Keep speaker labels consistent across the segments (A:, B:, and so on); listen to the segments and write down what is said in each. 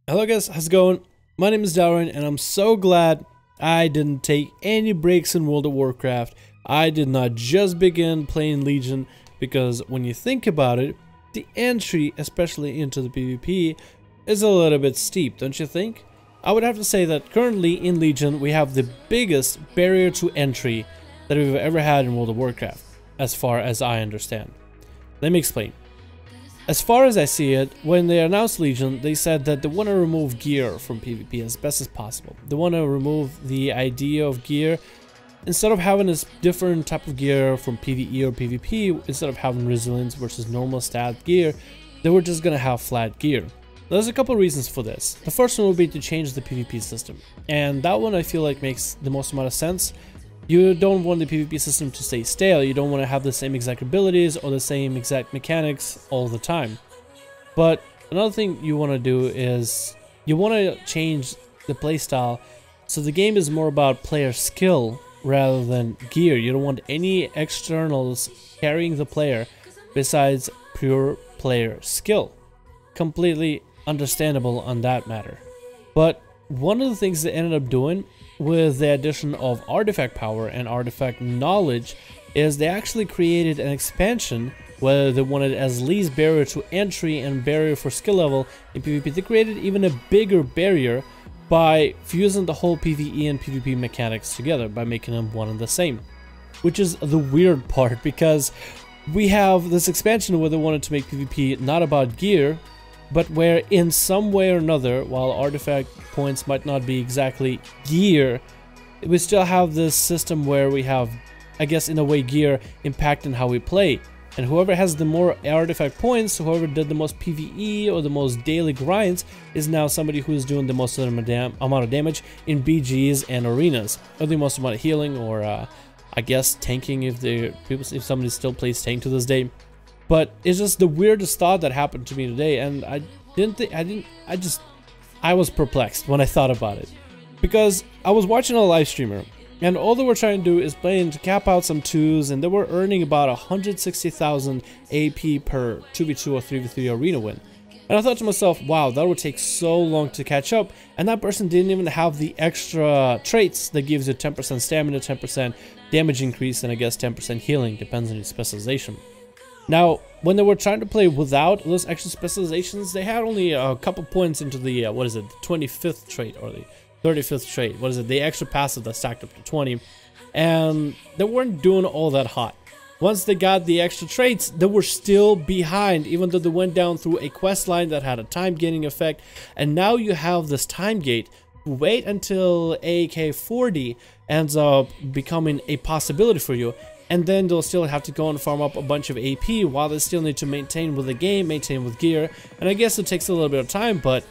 A: Hello guys, how's it going? My name is Darren and I'm so glad I didn't take any breaks in World of Warcraft. I did not just begin playing Legion because when you think about it, the entry, especially into the PvP, is a little bit steep, don't you think? I would have to say that currently in Legion we have the biggest barrier to entry that we've ever had in World of Warcraft, as far as I understand. Let me explain. As far as I see it, when they announced Legion, they said that they want to remove gear from PvP as best as possible. They want to remove the idea of gear. Instead of having this different type of gear from PvE or PvP, instead of having resilience versus normal stat gear, they were just going to have flat gear. There's a couple reasons for this. The first one would be to change the PvP system. And that one I feel like makes the most amount of sense. You don't want the PvP system to stay stale, you don't want to have the same exact abilities or the same exact mechanics all the time. But another thing you want to do is you want to change the playstyle so the game is more about player skill rather than gear. You don't want any externals carrying the player besides pure player skill. Completely understandable on that matter. But one of the things they ended up doing with the addition of artifact power and artifact knowledge is they actually created an expansion where they wanted as least barrier to entry and barrier for skill level in PvP. They created even a bigger barrier by fusing the whole PvE and PvP mechanics together by making them one and the same, which is the weird part because we have this expansion where they wanted to make PvP not about gear, but where in some way or another, while artifact points might not be exactly gear, we still have this system where we have, I guess in a way, gear impacting how we play. And whoever has the more artifact points, whoever did the most PvE or the most daily grinds, is now somebody who is doing the most amount of damage in BGs and arenas, or the most amount of healing, or I guess tanking if somebody still plays tank to this day. But it's just the weirdest thought that happened to me today, and I was perplexed when I thought about it. Because I was watching a live streamer, and all they were trying to do is playing to cap out some 2s, and they were earning about 160,000 AP per 2v2 or 3v3 arena win. And I thought to myself, wow, that would take so long to catch up, and that person didn't even have the extra traits that gives you 10% stamina, 10% damage increase, and I guess 10% healing, depends on your specialization. Now, when they were trying to play without those extra specializations, they had only a couple points into the, the 25th trait or the 35th trait. The extra passive that stacked up to 20. And they weren't doing all that hot. Once they got the extra traits, they were still behind, even though they went down through a quest line that had a time gaining effect. And now you have this time gate. Wait until AK 40 ends up becoming a possibility for you. And then they'll still have to go and farm up a bunch of AP while they still need to maintain with the game, maintain with gear. And I guess it takes a little bit of time, but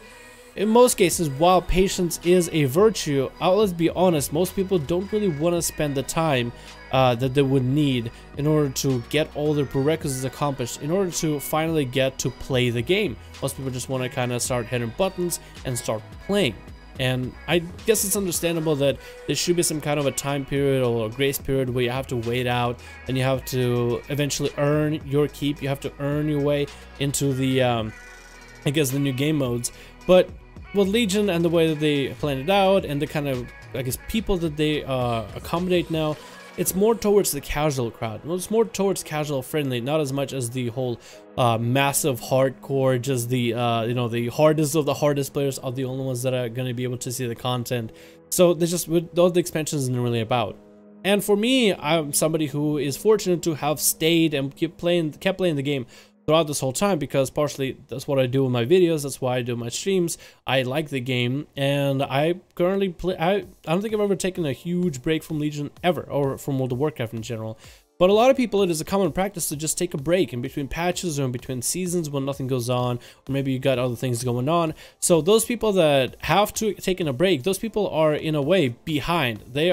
A: in most cases, while patience is a virtue, let's be honest, most people don't really want to spend the time that they would need in order to get all their prerequisites accomplished, in order to finally get to play the game. Most people just want to kind of start hitting buttons and start playing. And I guess it's understandable that there should be some kind of a time period or a grace period where you have to wait out and you have to eventually earn your keep. You have to earn your way into the, I guess, the new game modes. But with Legion and the way that they plan it out and the kind of, I guess, people that they accommodate now, it's more towards the casual crowd. Well, it's more towards casual friendly, not as much as the whole massive hardcore, just the the hardest of the hardest players are the only ones that are going to be able to see the content. So they just, with all the expansions, isn't really about. And for me, I'm somebody who is fortunate to have stayed and kept playing the game throughout this whole time, because partially that's what I do in my videos, that's why I do my streams. I like the game, and I currently play. I don't think I've ever taken a huge break from Legion ever, or from World of Warcraft in general. But a lot of people, it is a common practice to just take a break in between patches or in between seasons when nothing goes on, or maybe you got other things going on. So those people that have to taken a break, those people are in a way behind. They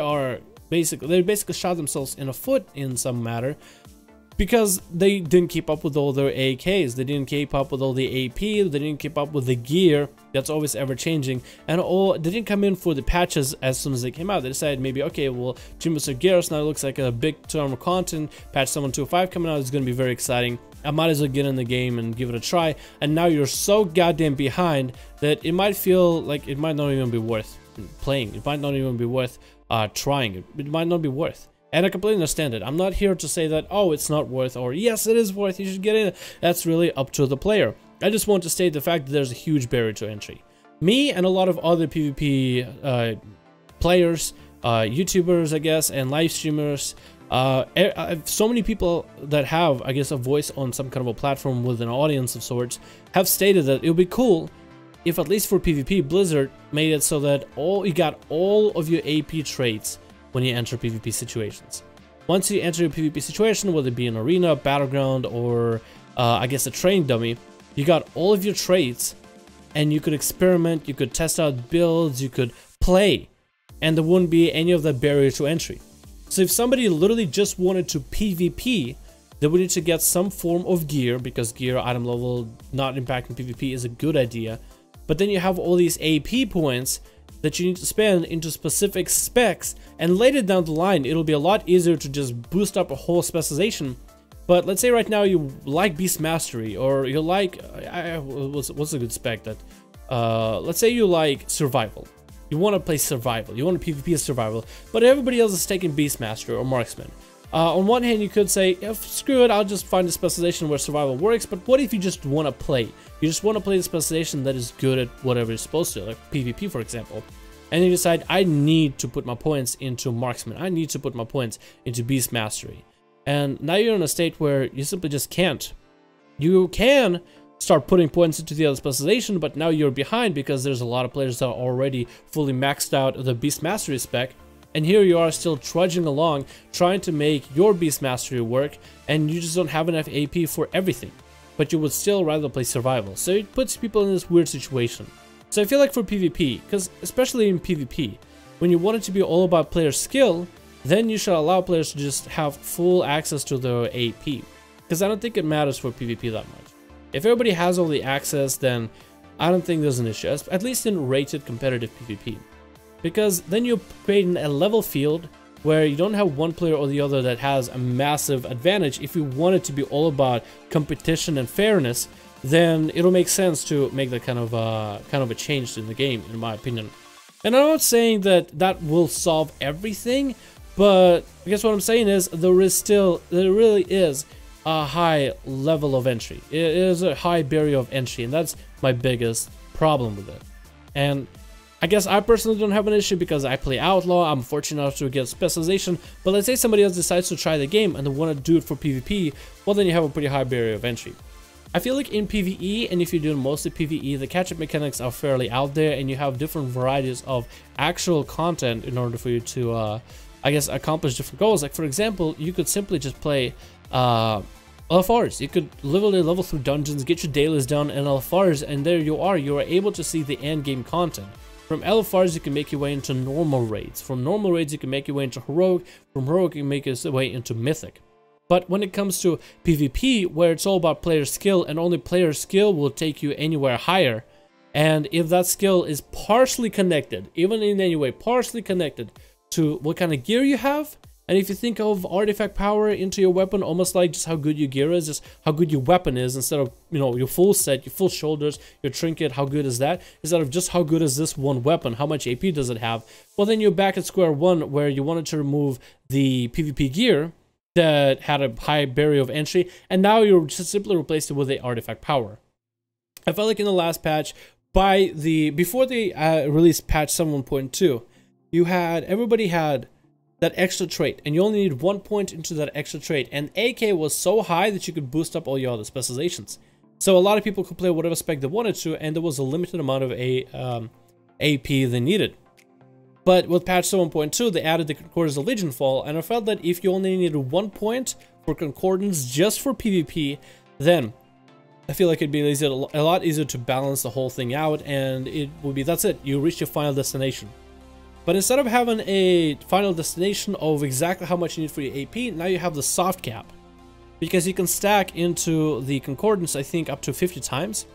A: basically shot themselves in the foot in some matter, because they didn't keep up with all their AKs, they didn't keep up with all the AP, they didn't keep up with the gear that's always ever changing, and they didn't come in for the patches as soon as they came out. They decided maybe, okay, well, Jimbo Gears now looks like a big term of content, patch 7.25 coming out is going to be very exciting. I might as well get in the game and give it a try, and now you're so goddamn behind that it might feel like it might not even be worth playing, it might not even be worth trying, it might not be worth. And I completely understand it. I'm not here to say that, oh, it's not worth, or yes, it is worth, you should get in. That's really up to the player. I just want to state the fact that there's a huge barrier to entry. Me and a lot of other PvP players, YouTubers, I guess, and live streamers, so many people that have, I guess, a voice on some kind of a platform with an audience of sorts, have stated that it would be cool if, at least for PvP, Blizzard made it so that you got all of your AP traits when you enter PvP situations. Once you enter a PvP situation, whether it be an arena, battleground, or I guess a train dummy, you got all of your traits, and you could experiment, you could test out builds, you could play, and there wouldn't be any of that barrier to entry. So if somebody literally just wanted to PvP, they would need to get some form of gear, because gear item level not impacting PvP is a good idea. But then you have all these AP points that you need to spend into specific specs, and later down the line it'll be a lot easier to just boost up a whole specialization. But let's say right now you like Beast Mastery, or you like what's a good spec that let's say you like Survival. You want to play Survival, you want to PvP as Survival, but everybody else is taking Beast Mastery or Marksman. On one hand, you could say, screw it, I'll just find a specialization where Survival works, but what if you just want to play? You just want to play the specialization that is good at whatever it's supposed to, like PvP, for example. And you decide, I need to put my points into Marksman, I need to put my points into Beast Mastery. And now you're in a state where you simply just can't. You can start putting points into the other specialization, but now you're behind because there's a lot of players that are already fully maxed out the Beast Mastery spec. And here you are still trudging along, trying to make your Beast Mastery work, and you just don't have enough AP for everything. But you would still rather play Survival, so it puts people in this weird situation. So I feel like for PvP, because especially in PvP, when you want it to be all about player skill, then you should allow players to just have full access to their AP. Because I don't think it matters for PvP that much. If everybody has all the access, then I don't think there's an issue, at least in rated competitive PvP. Because then you're creating a level field where you don't have one player or the other that has a massive advantage. If you want it to be all about competition and fairness, then it'll make sense to make that kind of a change in the game, in my opinion. And I'm not saying that that will solve everything, but I guess what I'm saying is there really is a high level of entry. It is a high barrier of entry, and that's my biggest problem with it. And I guess I personally don't have an issue because I play Outlaw, I'm fortunate enough to get specialization, but let's say somebody else decides to try the game and they want to do it for PvP, well then you have a pretty high barrier of entry. I feel like in PvE, and if you're doing mostly PvE, the catch-up mechanics are fairly out there, and you have different varieties of actual content in order for you to, I guess, accomplish different goals. Like for example, you could simply just play LFRs. You could literally level through dungeons, get your dailies done in LFRs, and there you are able to see the end game content. From LFRs, you can make your way into normal raids. From normal raids, you can make your way into Heroic. From Heroic, you can make your way into Mythic. But when it comes to PvP, where it's all about player skill, and only player skill will take you anywhere higher, and if that skill is partially connected, even in any way, partially connected to what kind of gear you have, and if you think of artifact power into your weapon, almost like just how good your gear is, just how good your weapon is, instead of, you know, your full set, your full shoulders, your trinket, how good is that? Instead of just how good is this one weapon, how much AP does it have? Well, then you're back at square one, where you wanted to remove the PvP gear that had a high barrier of entry, and now you're just simply replaced it with the artifact power. I felt like in the last patch, before they released patch 7.2, everybody had that extra trait, and you only need 1 point into that extra trait, and AK was so high that you could boost up all your other specializations. So a lot of people could play whatever spec they wanted to, and there was a limited amount of AP they needed. But with patch 7.2, they added the Concordance of Legion Fall, and I felt that if you only needed 1 point for Concordance just for PvP, then I feel like it'd be a lot easier to balance the whole thing out, and it would be, that's it, you reach your final destination. But instead of having a final destination of exactly how much you need for your AP, now you have the soft cap. because you can stack into the concordance, I think, up to 50 times.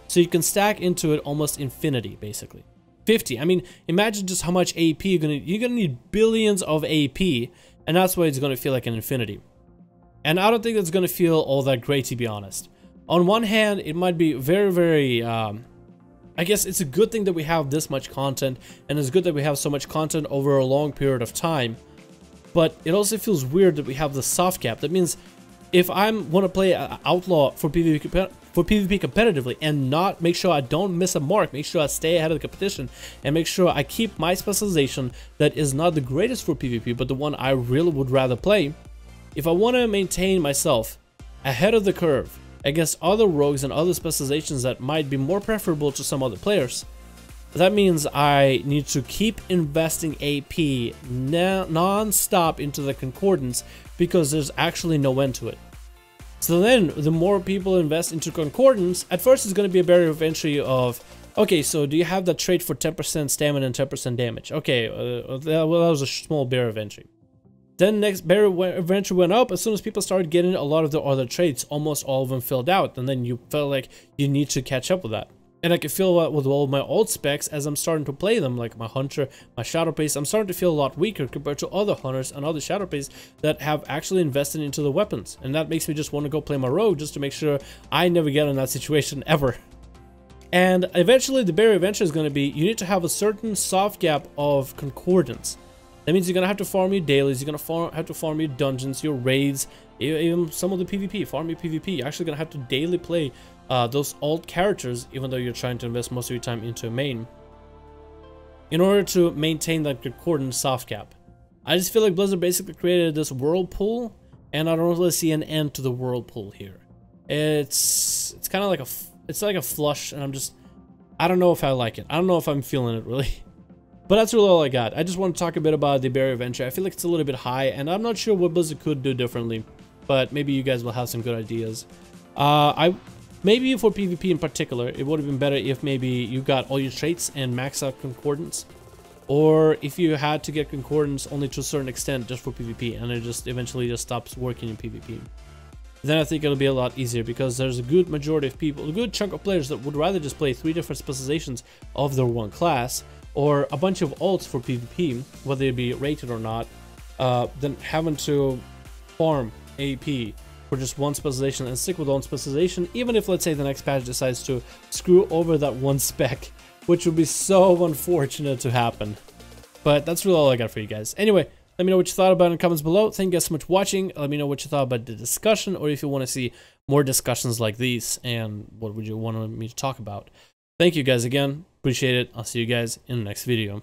A: So you can stack into it almost infinity, basically. 50. I mean, imagine just how much AP you're gonna need billions of AP, and that's why it's gonna feel like an infinity. And I don't think that's gonna feel all that great, to be honest. On one hand, it might be very, I guess it's a good thing that we have this much content, and it's good that we have so much content over a long period of time. But it also feels weird that we have the soft cap. That means if I want to play Outlaw for PvP competitively and not make sure I don't miss a mark, make sure I stay ahead of the competition, and make sure I keep my specialization that is not the greatest for PvP, but the one I really would rather play. If I want to maintain myself ahead of the curve against other rogues and other specializations that might be more preferable to some other players, that means I need to keep investing AP non-stop into the concordance, because there's actually no end to it. So then, the more people invest into concordance, at first it's going to be a barrier of entry of, okay, so do you have that trait for 10% stamina and 10% damage? Okay, well, that was a small barrier of entry. Then next barrier of entry went up as soon as people started getting a lot of the other traits, almost all of them filled out, and then you felt like you need to catch up with that. And I can feel that with all of my old specs as I'm starting to play them, like my Hunter, my Shadow Priest. I'm starting to feel a lot weaker compared to other Hunters and other Shadow Priests that have actually invested into the weapons. And that makes me just want to go play my Rogue just to make sure I never get in that situation ever. And eventually the barrier of entry is going to be, you need to have a certain soft gap of concordance. That means you're going to have to farm your dailies, you're going to have to farm your dungeons, your raids, even some of the PvP, farm your PvP. You're actually going to have to daily play those alt characters, even though you're trying to invest most of your time into a main, in order to maintain that concordant soft cap. I just feel like Blizzard basically created this whirlpool, and I don't really see an end to the whirlpool here. It's kind of like it's like a flush, and I don't know if I like it. I don't know if I'm feeling it really. But that's really all I got. I just want to talk a bit about the barrier of entry. I feel like it's a little bit high, and I'm not sure what Blizzard could do differently, but maybe you guys will have some good ideas. Maybe for PvP in particular, it would have been better if maybe you got all your traits and max out concordance, or if you had to get concordance only to a certain extent just for PvP, and it just eventually just stops working in PvP. Then I think it'll be a lot easier, because there's a good majority of people, a good chunk of players that would rather just play 3 different specializations of their one class, or a bunch of alts for PvP, whether it be rated or not, than having to farm AP for just one specialization and stick with one specialization, even if, let's say, the next patch decides to screw over that one spec, which would be so unfortunate to happen. But that's really all I got for you guys. Anyway, let me know what you thought about it in the comments below. Thank you guys so much for watching. Let me know what you thought about the discussion, or if you want to see more discussions like these, and what would you want me to talk about. Thank you guys again. Appreciate it. I'll see you guys in the next video.